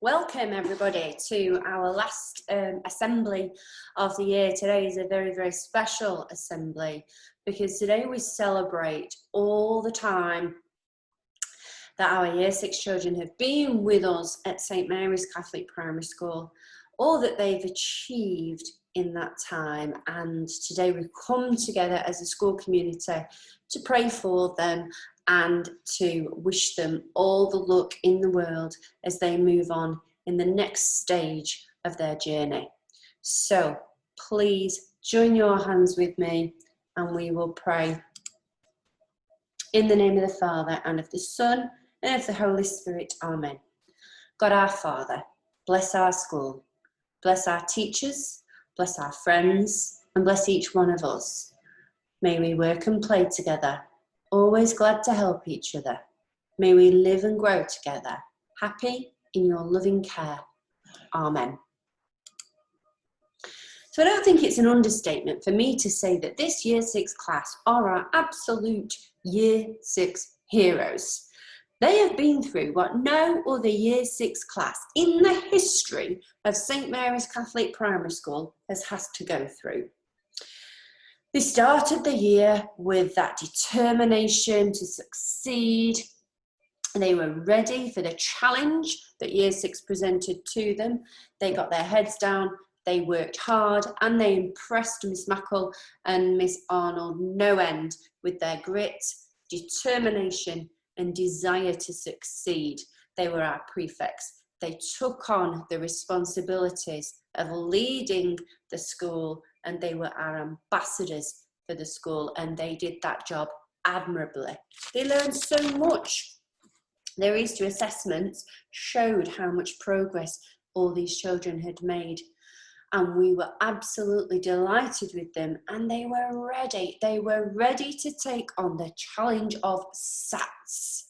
Welcome everybody to our last assembly of the year. Today is a very, very special assembly because today we celebrate all the time that our Year 6 children have been with us at St Mary's Catholic Primary School, all that they've achieved in that time. And today we come together as a school community to pray for them and to wish them all the luck in the world as they move on in the next stage of their journey. So please join your hands with me and we will pray. In the name of the Father, and of the Son, and of the Holy Spirit. Amen. God our Father, bless our school, bless our teachers, bless our friends, and bless each one of us. May we work and play together, always glad to help each other. May we live and grow together, happy in your loving care. Amen. So I don't think it's an understatement for me to say that this Year 6 class are our absolute Year 6 heroes. They have been through what no other Year 6 class in the history of St Mary's Catholic Primary School has to go through. They started the year with that determination to succeed. They were ready for the challenge that Year 6 presented to them. They got their heads down, they worked hard, and they impressed Miss Mackle and Miss Arnold no end with their grit, determination, and desire to succeed. They were our prefects. They took on the responsibilities of leading the school, and they were our ambassadors for the school, and they did that job admirably. They learned so much. Their Easter assessments showed how much progress all these children had made, and we were absolutely delighted with them, and they were ready. They were ready to take on the challenge of SATs,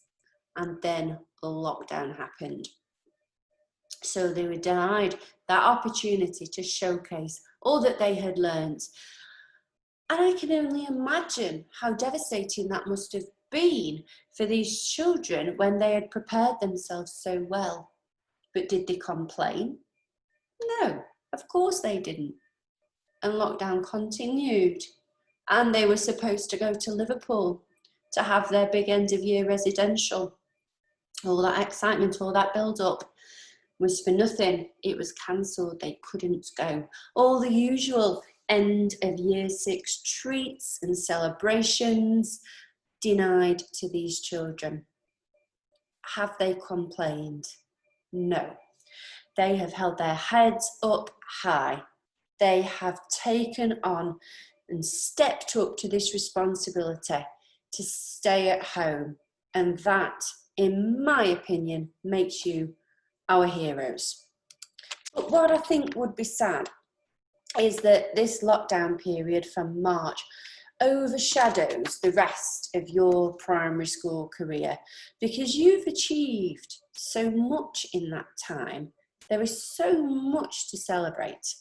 and then the lockdown happened. So they were denied that opportunity to showcase all that they had learned. And I can only imagine how devastating that must have been for these children when they had prepared themselves so well. But did they complain? No, of course they didn't. And lockdown continued. And they were supposed to go to Liverpool to have their big end of year residential. All that excitement, all that build-up was for nothing. It was cancelled. They couldn't go. All the usual end of Year 6 treats and celebrations denied to these children. Have they complained? No. They have held their heads up high. They have taken on and stepped up to this responsibility to stay at home. And that, in my opinion, makes you our heroes. But what I think would be sad is that this lockdown period from March overshadows the rest of your primary school career because you've achieved so much in that time. There is so much to celebrate.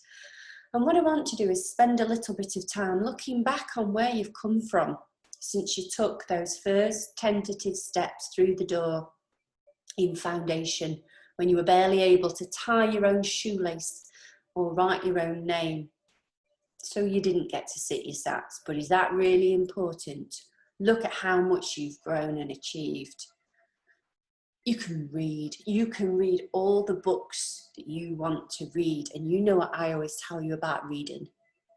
And what I want to do is spend a little bit of time looking back on where you've come from since you took those first tentative steps through the door in foundation, when you were barely able to tie your own shoelace or write your own name. So you didn't get to sit your SATs, but is that really important? Look at how much you've grown and achieved. You can read all the books that you want to read, and you know what I always tell you about reading.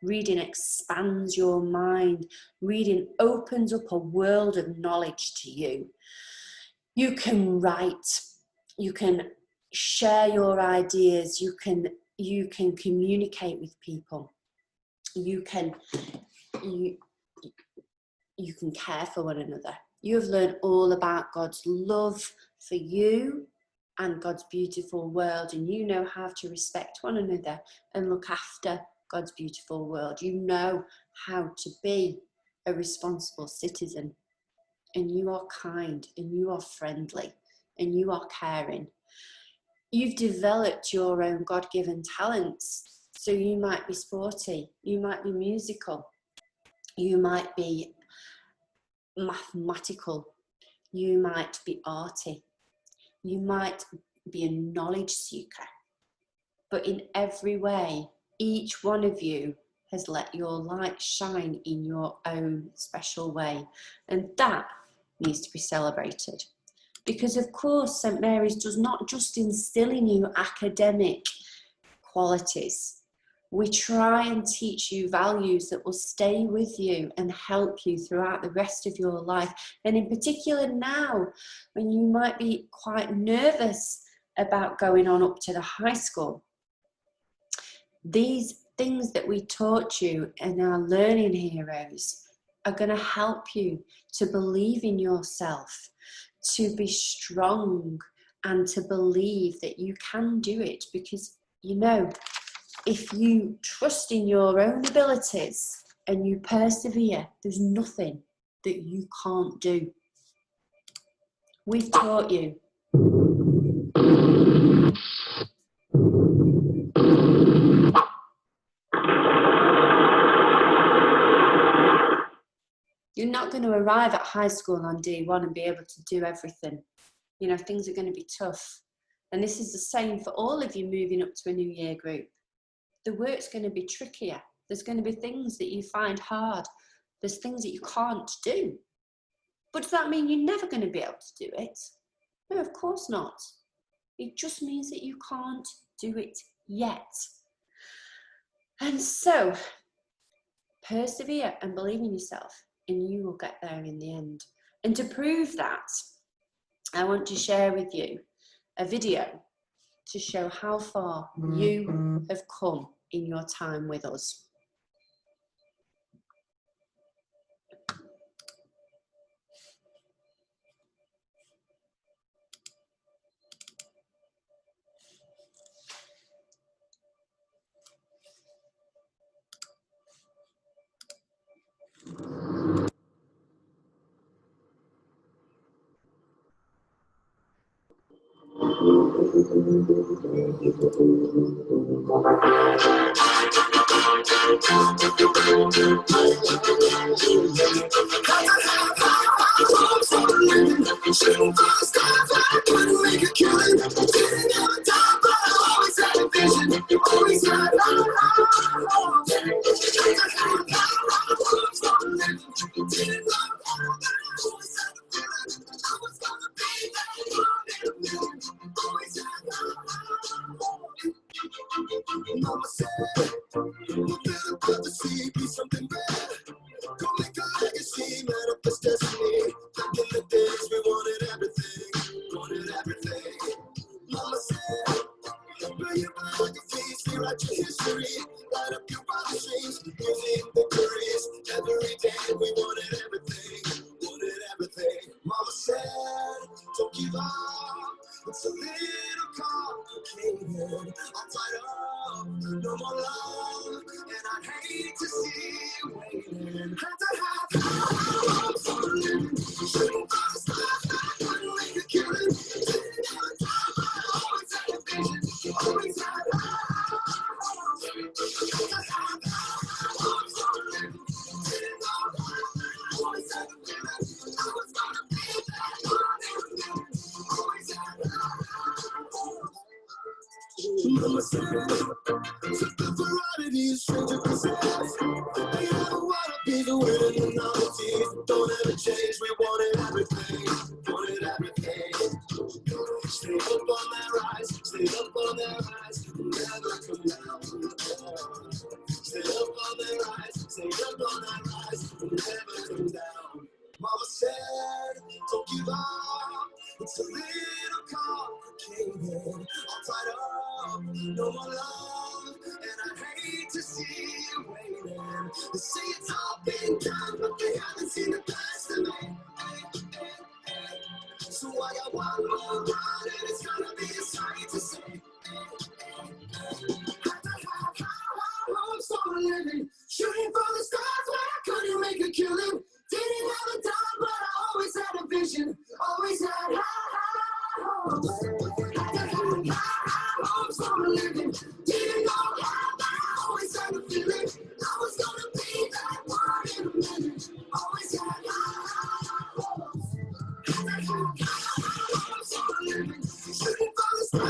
Reading expands your mind. Reading opens up a world of knowledge to you. You can write, you can share your ideas, you can communicate with people, you can care for one another. You have learned all about God's love for you and God's beautiful world, and you know how to respect one another and look after God's beautiful world. You know how to be a responsible citizen, and you are kind, and you are friendly, and you are caring. You've developed your own God-given talents. So you might be sporty, you might be musical, you might be mathematical, you might be arty, you might be a knowledge seeker. But in every way, each one of you has let your light shine in your own special way. And that needs to be celebrated. Because of course, St. Mary's does not just instill in you academic qualities. We try and teach you values that will stay with you and help you throughout the rest of your life. And in particular now, when you might be quite nervous about going on up to the high school, these things that we taught you in our learning heroes are going to help you to believe in yourself, to be strong, and to believe that you can do it. Because, you know, if you trust in your own abilities and you persevere, there's nothing that you can't do. We've taught you. You're not going to arrive at high school on D1 and be able to do everything. You know, things are going to be tough. And this is the same for all of you moving up to a new year group. The work's going to be trickier. There's going to be things that you find hard. There's things that you can't do. But does that mean you're never going to be able to do it? No, of course not. It just means that you can't do it yet. And so, persevere and believe in yourself, and you will get there in the end. And to prove that, I want to share with you a video to show how far you have come in your time with us. Mama said, you better put the seed, be something bad. Go make a legacy, manifest destiny. Back in the days, we wanted everything. Mama said, bring your biographies, rewrite your history. Light up your wildest dreams, music victories. Every day, we wanted everything. Mama said, don't give up. It's a little complicated. I'm tired of no more love, and I hate to see you waiting. Had to have hope for living. Shooting for the stars, I couldn't make a killing. Didn't have a time, I always had a vision. Always had hope. Had to have hope for living. Didn't know how, always had a feeling. I was gonna be that one. Always had hope. Mama said, the variety is stranger possessed. They never wanna be the winner in the novelties. Don't ever change, we wanted everything. Stay up on that rise, never come down. Stay up on that rise, never come down. Mama said, don't give up. It's a little complicated. I'm tired of no more love, and I hate to see you waiting. They say it's all been done, but they haven't seen the best of me. So I got one more run, and it's gonna be a sight to see. Hopes for living, shooting for the stars when I couldn't make a killing. Didn't have a dime, but I always had a vision. Always had hopes for living. Didn't know how, but I always had a feeling. I was gonna be that one in a minute. Always had hopes for living. Shooting for the stars.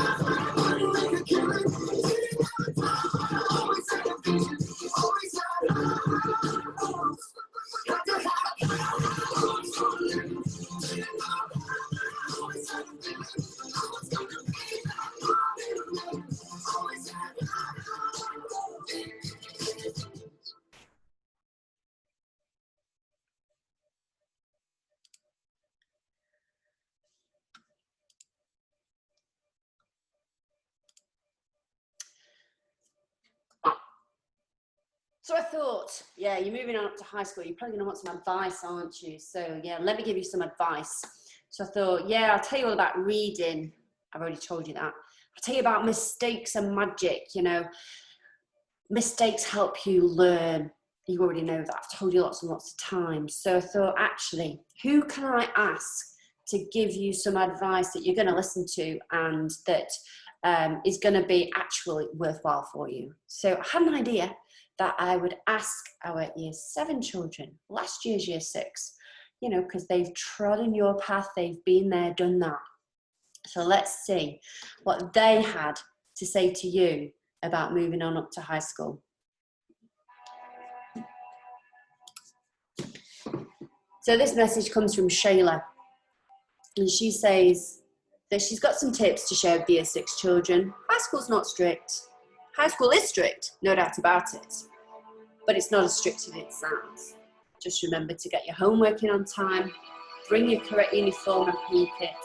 So I thought, yeah, you're moving on up to high school. You're probably going to want some advice, aren't you? So yeah, let me give you some advice. So I thought, yeah, I'll tell you all about reading. I've already told you that. I'll tell you about mistakes and magic. You know, mistakes help you learn. You already know that. I've told you lots and lots of times. So I thought, actually, who can I ask to give you some advice that you're going to listen to and that is going to be actually worthwhile for you? So I had an idea that I would ask our year 7 children, last year's year 6, you know, because they've trodden your path, they've been there, done that. So let's see what they had to say to you about moving on up to high school. So this message comes from Shayla, and she says that she's got some tips to share with the year 6 children. High school's not strict. High school is strict, no doubt about it, but it's not as strict as it sounds. Just remember to get your homework in on time, bring your correct uniform and PE kit,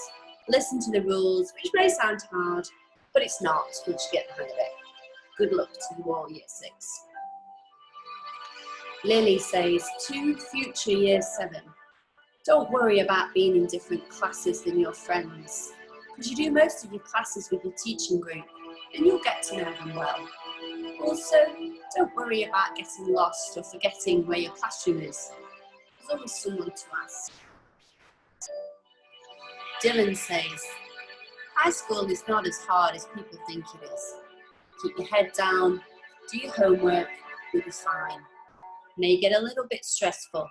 listen to the rules, which may sound hard, but it's not once you get the hang of it. Good luck to you all, year 6. Lily says, to future year 7, don't worry about being in different classes than your friends, because you do most of your classes with your teaching group, and you'll get to know them well. Also, don't worry about getting lost or forgetting where your classroom is. There's always someone to ask. Dylan says, high school is not as hard as people think it is. Keep your head down, do your homework, you'll be fine. It may get a little bit stressful,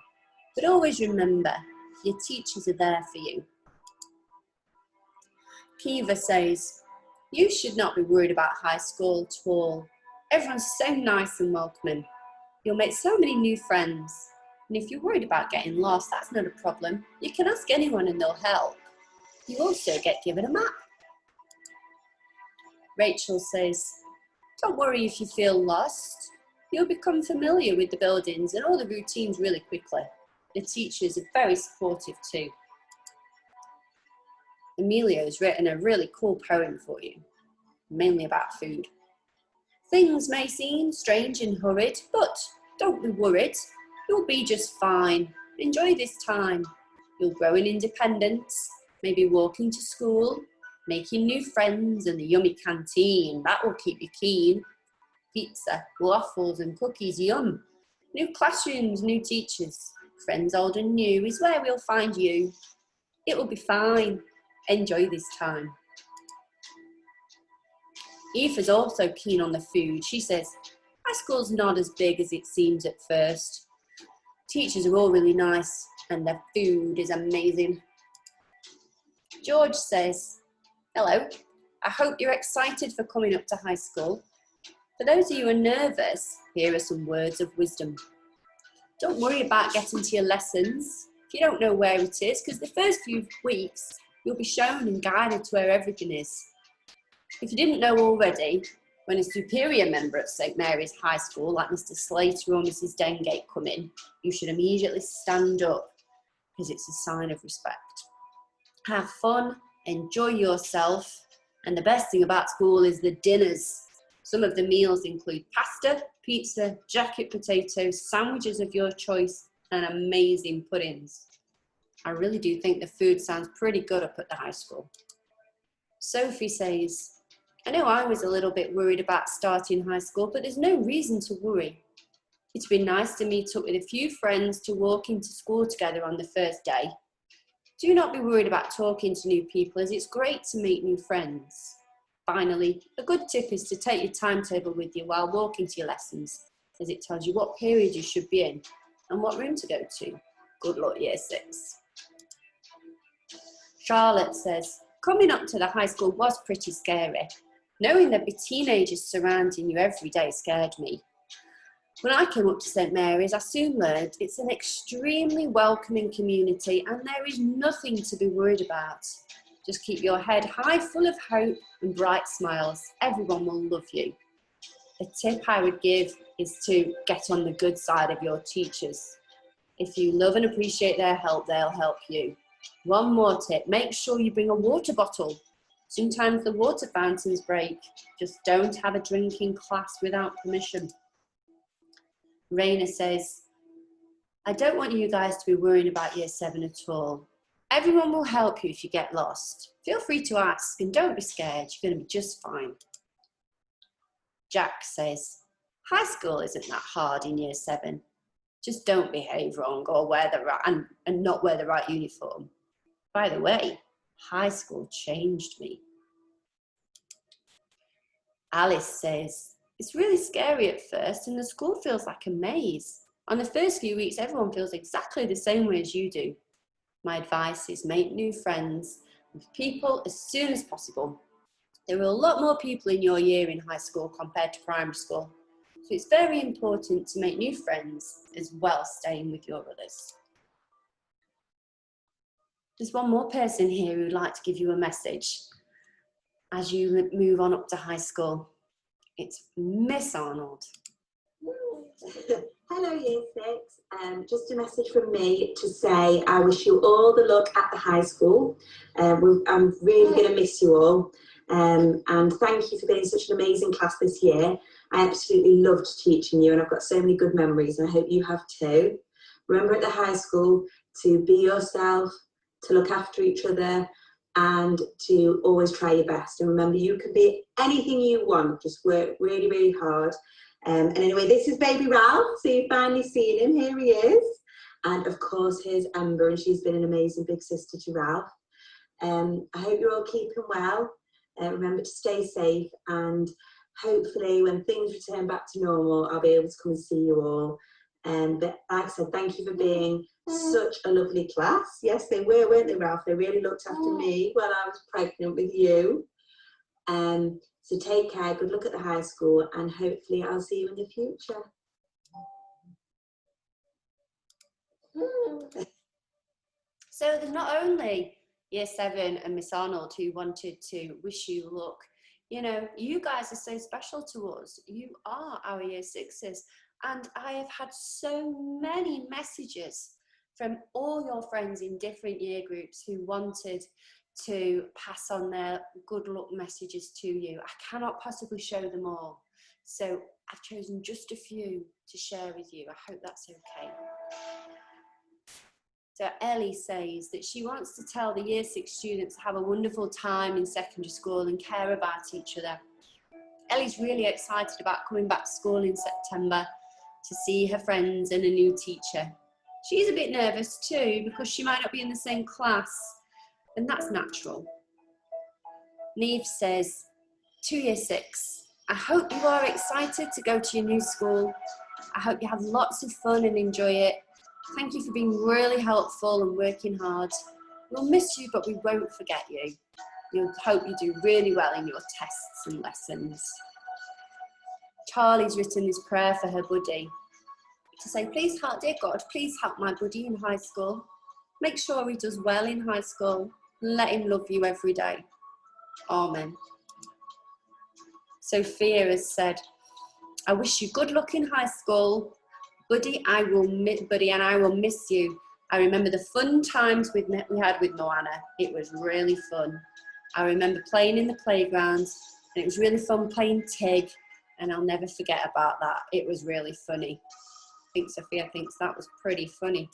but always remember, your teachers are there for you. Kiva says, you should not be worried about high school at all. Everyone's so nice and welcoming. You'll make so many new friends. And if you're worried about getting lost, that's not a problem. You can ask anyone and they'll help. You also get given a map. Rachel says, don't worry if you feel lost. You'll become familiar with the buildings and all the routines really quickly. The teachers are very supportive too. Amelia has written a really cool poem for you, mainly about food. Things may seem strange and hurried, but don't be worried. You'll be just fine. Enjoy this time. You'll grow in independence, maybe walking to school, making new friends and the yummy canteen. That will keep you keen. Pizza, waffles and cookies, yum. New classrooms, new teachers. Friends old and new is where we'll find you. It will be fine. Enjoy this time. Eve is also keen on the food. She says, high school's not as big as it seems at first. Teachers are all really nice and the food is amazing. George says, hello, I hope you're excited for coming up to high school. For those of you who are nervous, here are some words of wisdom. Don't worry about getting to your lessons if you don't know where it is, because the first few weeks you'll be shown and guided to where everything is. If you didn't know already, when a superior member of St Mary's High School, like Mr Slater or Mrs Dengate, come in, you should immediately stand up, because it's a sign of respect. Have fun, enjoy yourself, and the best thing about school is the dinners. Some of the meals include pasta, pizza, jacket potatoes, sandwiches of your choice, and amazing puddings. I really do think the food sounds pretty good up at the high school. Sophie says, I know I was a little bit worried about starting high school, but there's no reason to worry. It's been nice to meet up with a few friends to walk into school together on the first day. Do not be worried about talking to new people, as it's great to meet new friends. Finally, a good tip is to take your timetable with you while walking to your lessons, as it tells you what period you should be in and what room to go to. Good luck, year 6. Charlotte says, coming up to the high school was pretty scary. Knowing there'd be teenagers surrounding you every day scared me. When I came up to St Mary's, I soon learned it's an extremely welcoming community and there is nothing to be worried about. Just keep your head high, full of hope and bright smiles. Everyone will love you. A tip I would give is to get on the good side of your teachers. If you love and appreciate their help, they'll help you. One more tip, make sure you bring a water bottle. Sometimes the water fountains break. Just don't have a drink in class without permission. Raina says, I don't want you guys to be worrying about year 7 at all. Everyone will help you if you get lost. Feel free to ask and don't be scared. You're going to be just fine. Jack says, high school isn't that hard in year 7. Just don't behave wrong or wear the right and not wear the right uniform. By the way, high school changed me. Alice says, it's really scary at first and the school feels like a maze. On the first few weeks, everyone feels exactly the same way as you do. My advice is make new friends with people as soon as possible. There are a lot more people in your year in high school compared to primary school. So it's very important to make new friends as well as staying with your others. There's one more person here who'd like to give you a message as you move on up to high school. It's Miss Arnold. Hello Year 6, just a message from me to say I wish you all the luck at the high school. I'm really going to miss you all, and thank you for being such an amazing class this year. I absolutely loved teaching you and I've got so many good memories and I hope you have too. Remember at the high school to be yourself, to look after each other and to always try your best, and remember you can be anything you want, just work really, really hard. And anyway, this is baby Ralph, so you've finally seen him, here he is. And of course, here's Amber, and she's been an amazing big sister to Ralph. I hope you're all keeping well. Remember to stay safe, and hopefully when things return back to normal, I'll be able to come and see you all. But like I said, thank you for being such a lovely class. Yes, they were, weren't they, Ralph? They really looked after me while I was pregnant with you. So take care, good luck at the high school, and hopefully I'll see you in the future. So there's not only year 7 and Miss Arnold who wanted to wish you luck. You know, you guys are so special to us. You are our year 6s. And I have had so many messages from all your friends in different year groups who wanted to pass on their good luck messages to you. I cannot possibly show them all. So I've chosen just a few to share with you. I hope that's okay. So Ellie says that she wants to tell the year 6 students to have a wonderful time in secondary school and care about each other. Ellie's really excited about coming back to school in September to see her friends and a new teacher. She's a bit nervous too because she might not be in the same class, and that's natural. Neve says, to year 6, I hope you are excited to go to your new school. I hope you have lots of fun and enjoy it. Thank you for being really helpful and working hard. We'll miss you, but we won't forget you. We'll hope you do really well in your tests and lessons. Charlie's written this prayer for her buddy to say, please help, dear God, please help my buddy in high school. Make sure he does well in high school. Let him love you every day. Amen. Sophia has said, I wish you good luck in high school. Buddy, and I will miss you. I remember the fun times we had with Moana. It was really fun. I remember playing in the playground, and it was really fun playing Tig, and I'll never forget about that. It was really funny. I think Sophia thinks that was pretty funny.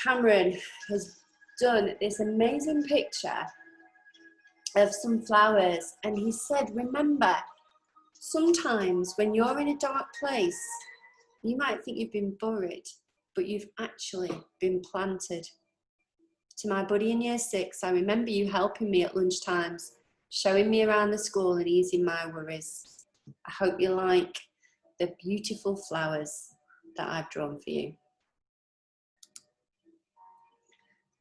Cameron has done this amazing picture of some flowers, and he said, remember, sometimes when you're in a dark place, you might think you've been buried, but you've actually been planted. To my buddy in year 6, I remember you helping me at lunchtimes, showing me around the school and easing my worries. I hope you like the beautiful flowers that I've drawn for you.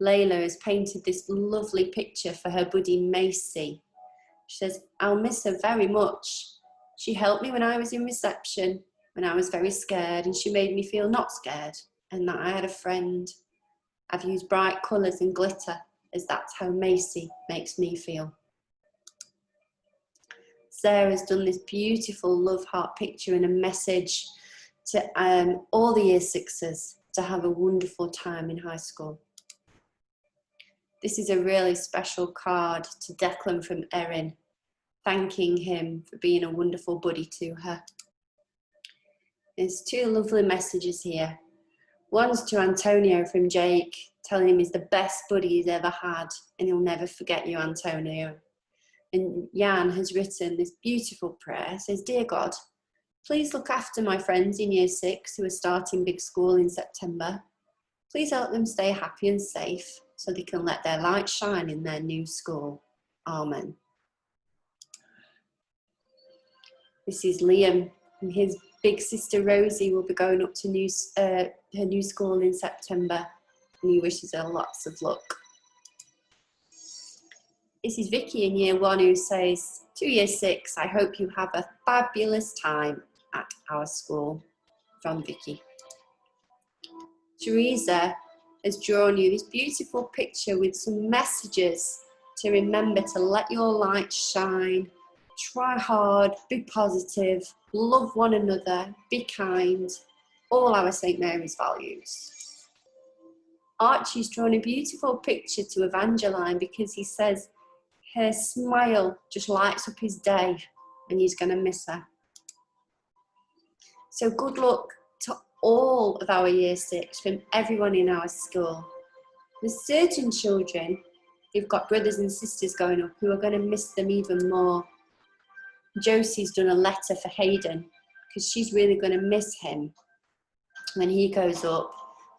Layla has painted this lovely picture for her buddy Macy. She says, I'll miss her very much. She helped me when I was in reception, when I was very scared, and she made me feel not scared and that I had a friend. I've used bright colours and glitter as that's how Macy makes me feel. Sarah's done this beautiful love heart picture and a message to all the year 6s to have a wonderful time in high school. This is a really special card to Declan from Erin, thanking him for being a wonderful buddy to her. There's two lovely messages here. One's to Antonio from Jake, telling him he's the best buddy he's ever had and he'll never forget you, Antonio. And Jan has written this beautiful prayer. It says, Dear God, please look after my friends in year 6 who are starting big school in September. Please help them stay happy and safe so they can let their light shine in their new school. Amen. This is Liam, and his big sister Rosie will be going up to her new school in September, and he wishes her lots of luck. This is Vicky in year 1 who says, to year 6, I hope you have a fabulous time at our school. From Vicky. Teresa has drawn you this beautiful picture with some messages to remember to let your light shine, try hard, be positive, love one another, be kind, all our St. Mary's values. Archie's drawn a beautiful picture to Evangeline because he says her smile just lights up his day and he's going to miss her. So good luck to all of our year 6 from everyone in our school. There's certain children who've got brothers and sisters going up who are going to miss them even more. Josie's done a letter for Hayden because she's really going to miss him when he goes up.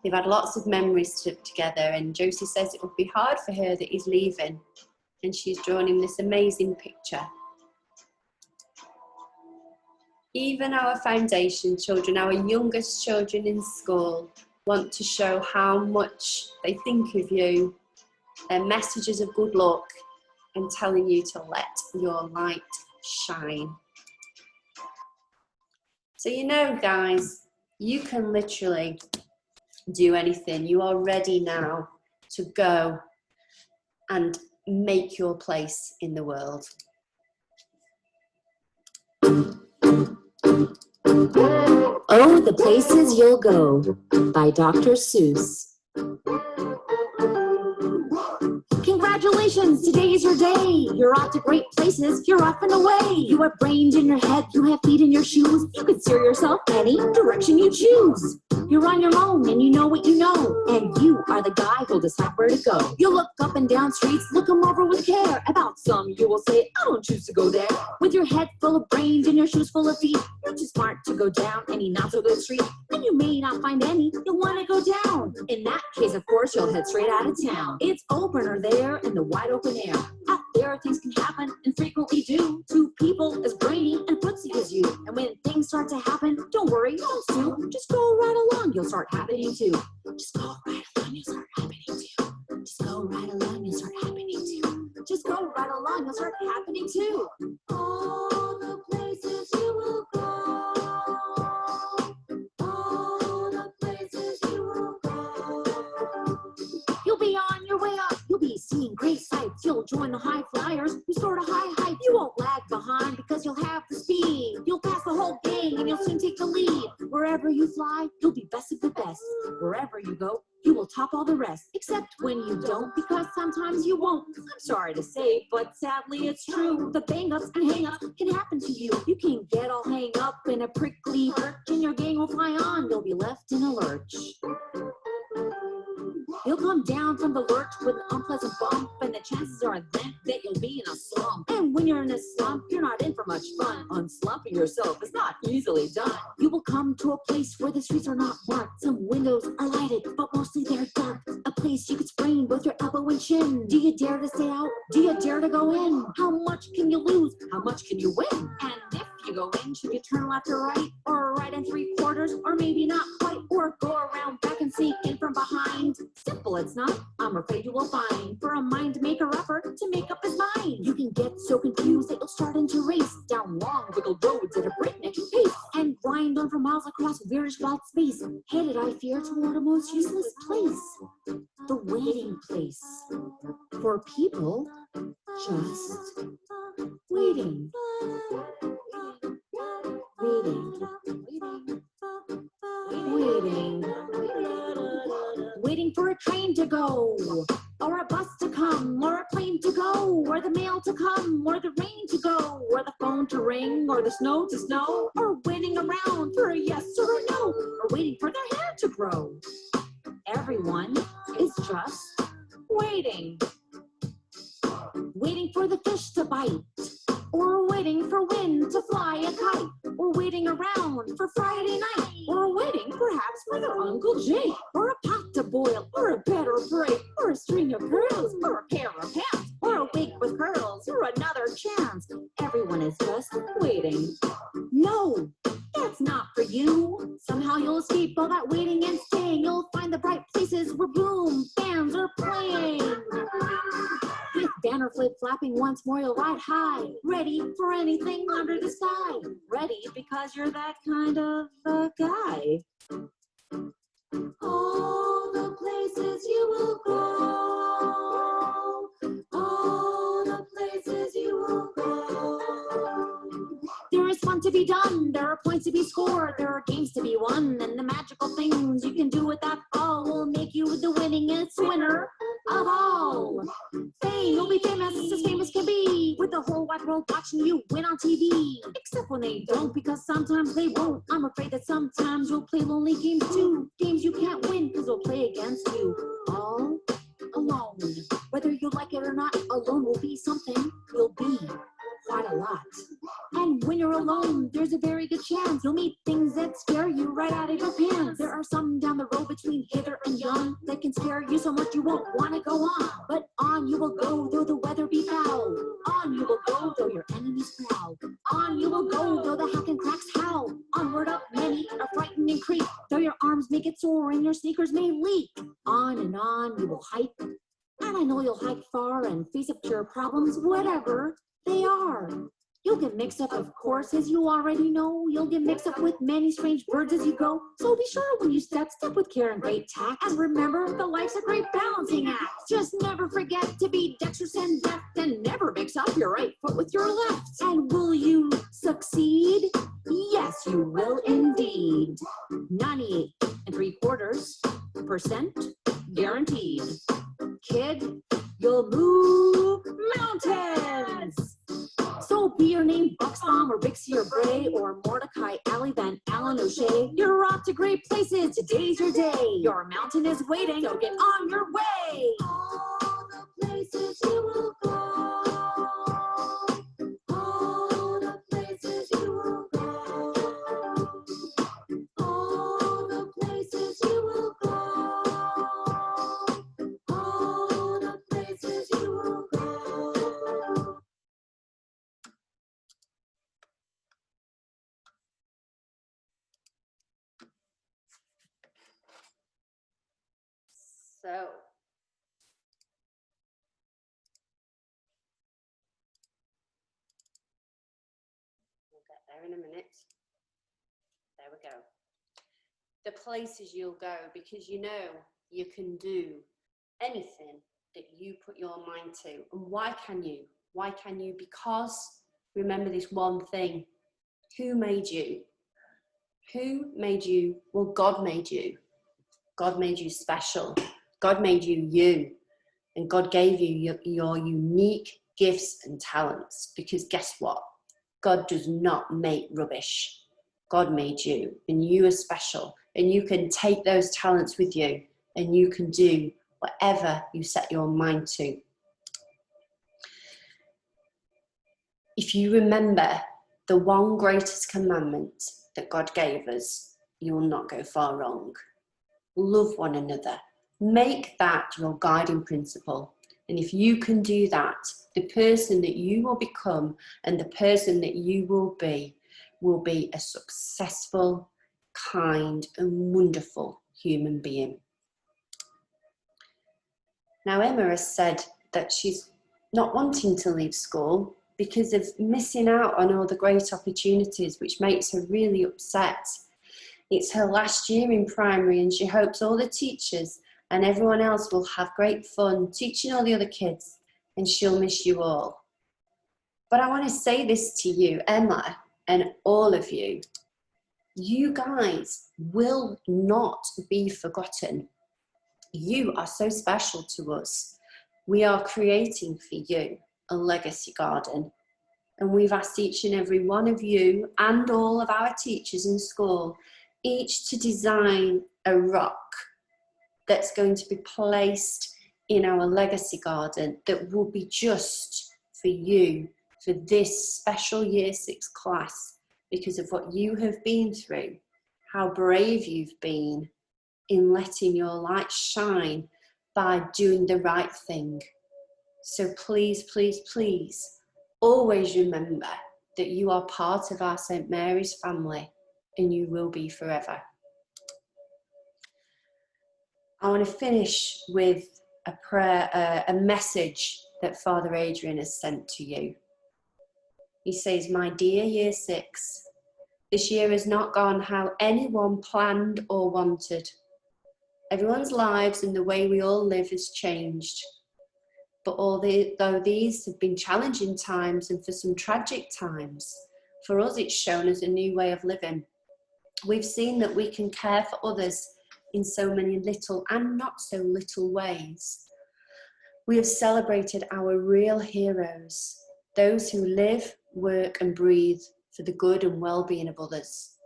They've had lots of memories together, and Josie says it would be hard for her that he's leaving, and she's drawn him this amazing picture. Even our foundation children, our youngest children in school, want to show how much they think of you, their messages of good luck, and telling you to let your light shine. So you know, guys, you can literally do anything. You are ready now to go and make your place in the world. Oh, the Places You'll Go by Dr. Seuss. Congratulations, today is your day. You're off to great places, you're off and away. You have brains in your head, you have feet in your shoes. You can steer yourself any direction you choose. You're on your own and you know what you know. And you are the guy who'll decide where to go. You'll look up and down streets, look them over with care. About some you will say, I don't choose to go there. With your head full of brains and your shoes full of feet, you're too smart to go down any not so good street. And you may not find any you'll want to go down. In that case, of course, you'll head straight out of town. It's open or there in the wide open air. Out there, things can happen and frequently do to people as brainy and footsie as you. And when things start to happen, don't worry, don't sue. Just go right along, you'll start happening too. Just go right along, you'll start happening too. Just go right along, you'll start happening too. Just go right along, you'll start happening too. All the places you will go. All the places you will go. You'll be on your way up. You'll be seeing great sights. You'll join the high flyers who soar to high heights. You won't lag behind because you'll have the speed. You'll pass the whole gang and you'll soon take the lead. Wherever you fly, you'll be best of the best. Wherever you go, you will top all the rest. Except when you don't, because sometimes you won't. I'm sorry to say, but sadly it's true. The bang-ups and hang-ups can happen to you. You can get all hang up in a prickly perch and your gang will fly on. You'll be left in a lurch. You'll come down from the lurch with an unpleasant bump, and the chances are then that you'll be in a slump. And when you're in a slump, you're not in for much fun. Unslumping yourself is not easily done. You will come to a place where the streets are not marked. Some windows are lighted, but mostly they're dark. A place you could sprain both your elbow and shin. Do you dare to stay out? Do you dare to go in? How much can you lose? How much can you win? And if you go in, should you turn left or right? Or right and 3/4? Or maybe not quite? Or go around back and sneak in from behind? Simple it's not, I'm afraid you will find. For a mind maker-upper to make up his mind. You can get so confused that you'll start into race down long, wiggled roads at a breakneck pace. And grind on for miles across very flat space. Headed, I fear, toward a most useless place. The waiting place. For people just waiting. Waiting for a train to go, or a bus to come, or a plane train to go, or the mail to come, or the rain to go, or the phone to ring, or the snow to snow, or waiting around for a yes or a no, or waiting for their hair to grow. Everyone is just waiting. Waiting for the fish to bite, or waiting for wind to fly a kite, or waiting around for Friday night, or waiting perhaps for their Uncle Jake, or a pot to boil, or a bed or break, or a string of pearls, or a pair of pants, or a wig with curls, or another chance. Everyone is just waiting. No, that's not for you. Somehow you'll escape all that waiting and staying. You'll find the bright places where boom bands are playing. With banner flip flapping once more, you'll ride high, ready for anything under the sky. Ready because you're that kind of guy. All the places you will go, all the places you will go. There is fun to be done, there are points to be scored, there are games to be won, and the magical things you can do with that ball will make you the winningest winner of all. Fame, you'll be famous as can be, with the whole wide world watching you win on TV. Except when they don't, because sometimes they won't. I'm afraid that sometimes you'll play lonely games too. Games you can't win, because they'll play against you. All alone. Whether you like it or not, alone will be something you'll be quite a lot. And when you're alone, there's a very good chance you'll meet things that scare you right out of your pants. There are some down the road between hither and yon that can scare you so much you won't want to go on. But on you will go, though the weather be foul. On you will go, though your enemies prowl. On you will go, though the hack and cracks howl. Onward up many are frightened and creep, though your arms may get sore and your sneakers may leak. On and on you will hike, and I know you'll hike far and face up to your problems, whatever they are. You'll get mixed up, of course, as you already know. You'll get mixed up with many strange birds as you go. So be sure when you step with care and great tact. And remember that life's a great balancing act. Just never forget to be dexterous and deft, and never mix up your right foot with your left. And will you succeed? Yes, you will indeed. 98.75% guaranteed. Kid, you'll move mountains. So be your name Buxbaum or Bixie or Bray or Mordecai, Alley, Van Allen, O'Shea. You're off to great places, today's your day. Your mountain is waiting, so get on your way. All the places you will go, all the places you will go, all the places you will go, all the places you will go. So, we'll get there in a minute. There we go. The places you'll go, because you know you can do anything that you put your mind to. And why can you? Why can you? Because remember this one thing. Who made you? Who made you? Well, God made you. God made you special. God made you you, and God gave you your unique gifts and talents, because guess what? God does not make rubbish. God made you, and you are special, and you can take those talents with you, and you can do whatever you set your mind to. If you remember the one greatest commandment that God gave us, you will not go far wrong. Love one another. Make that your guiding principle. And if you can do that, the person that you will become and the person that you will be a successful, kind, and wonderful human being. Now, Emma has said that she's not wanting to leave school because of missing out on all the great opportunities, which makes her really upset. It's her last year in primary, and she hopes all the teachers and everyone else will have great fun teaching all the other kids, and she'll miss you all. But I want to say this to you, Emma, and all of you. You guys will not be forgotten. You are so special to us. We are creating for you a legacy garden, and we've asked each and every one of you and all of our teachers in school each to design a rock that's going to be placed in our legacy garden that will be just for you, for this special Year 6 class, because of what you have been through, how brave you've been in letting your light shine by doing the right thing. So please, please, please, always remember that you are part of our St. Mary's family, and you will be forever. I want to finish with a prayer, a message that Father Adrian has sent to you. He says, "My dear Year 6, this year has not gone how anyone planned or wanted. Everyone's lives and the way we all live has changed. But though these have been challenging times and for some tragic times, for us it's shown us a new way of living. We've seen that we can care for others in so many little and not so little ways. We have celebrated our real heroes, those who live, work and breathe for the good and well-being of others.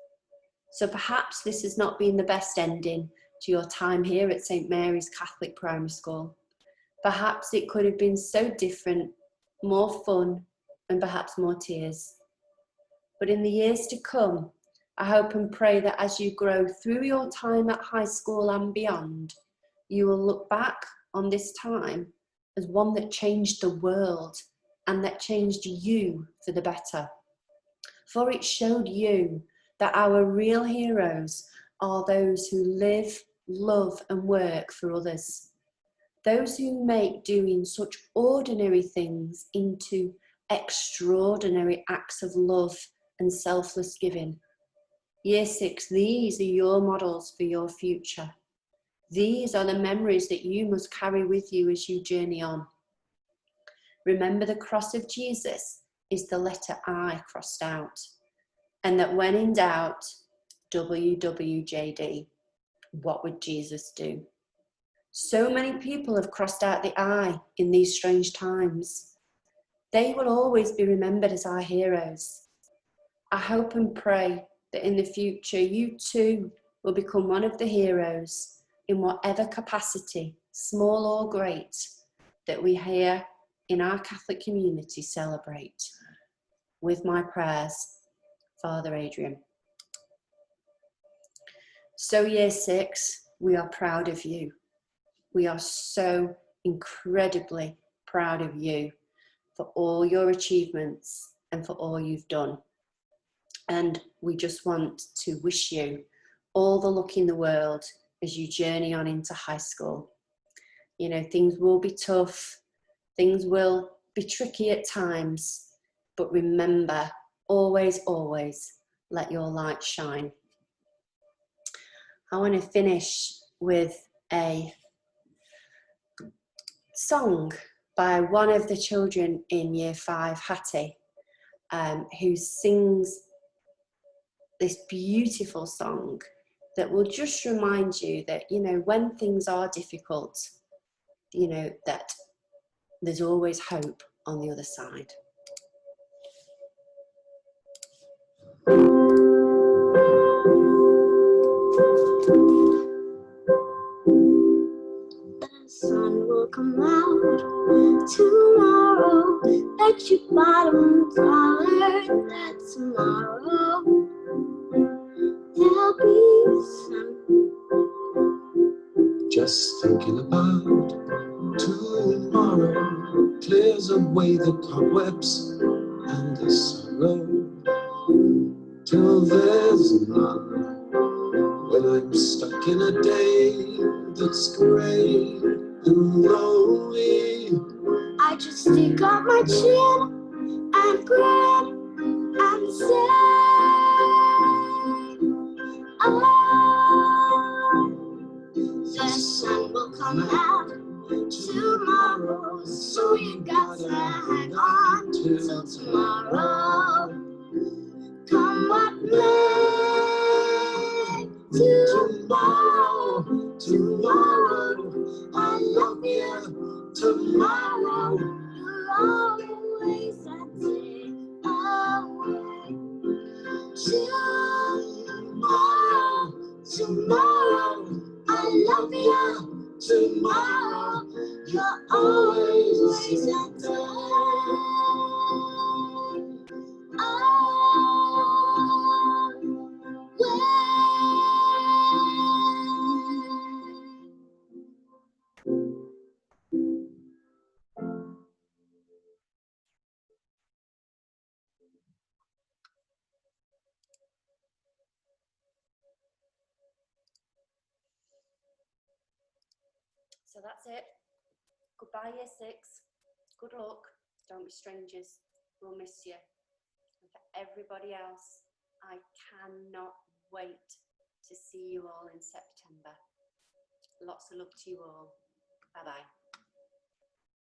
So perhaps this has not been the best ending to your time here at St. Mary's Catholic Primary School. Perhaps it could have been so different, more fun, and perhaps more tears. But in the years to come, I hope and pray that as you grow through your time at high school and beyond, you will look back on this time as one that changed the world and that changed you for the better. For it showed you that our real heroes are those who live, love and work for others. Those who make doing such ordinary things into extraordinary acts of love and selfless giving. Year 6, these are your models for your future. These are the memories that you must carry with you as you journey on. Remember, the cross of Jesus is the letter I crossed out, and that when in doubt, WWJD, what would Jesus do? So many people have crossed out the I in these strange times. They will always be remembered as our heroes. I hope and pray that in the future you too will become one of the heroes in whatever capacity, small or great, that we here in our Catholic community celebrate. With my prayers, Father Adrian. So Year 6, we are proud of you. We are so incredibly proud of you for all your achievements and for all you've done. And we just want to wish you all the luck in the world as you journey on into high school. You know, things will be tough, things will be tricky at times, but remember, always, always let your light shine. I want to finish with a song by one of the children in Year 5, Hattie, who sings this beautiful song that will just remind you that, you know, when things are difficult, you know, that there's always hope on the other side. The sun will come out tomorrow. Bet your bottom dollar that tomorrow there'll be sun. Just thinking about tomorrow clears away the cobwebs and the sorrow till there's none. When I'm stuck in a day that's grey and lonely, I just stick out my chin and grin and say, oh, the sun will come out tomorrow, so you gotta hang on till tomorrow. Come what may, tomorrow, tomorrow, I love you tomorrow, you're always a day away. Tomorrow, tomorrow, I love you. Tomorrow, you're always a day So that's it. Goodbye, year 6. Good luck. Don't be strangers. We'll miss you. And for everybody else, I cannot wait to see you all in September. Lots of love to you all. Bye-bye.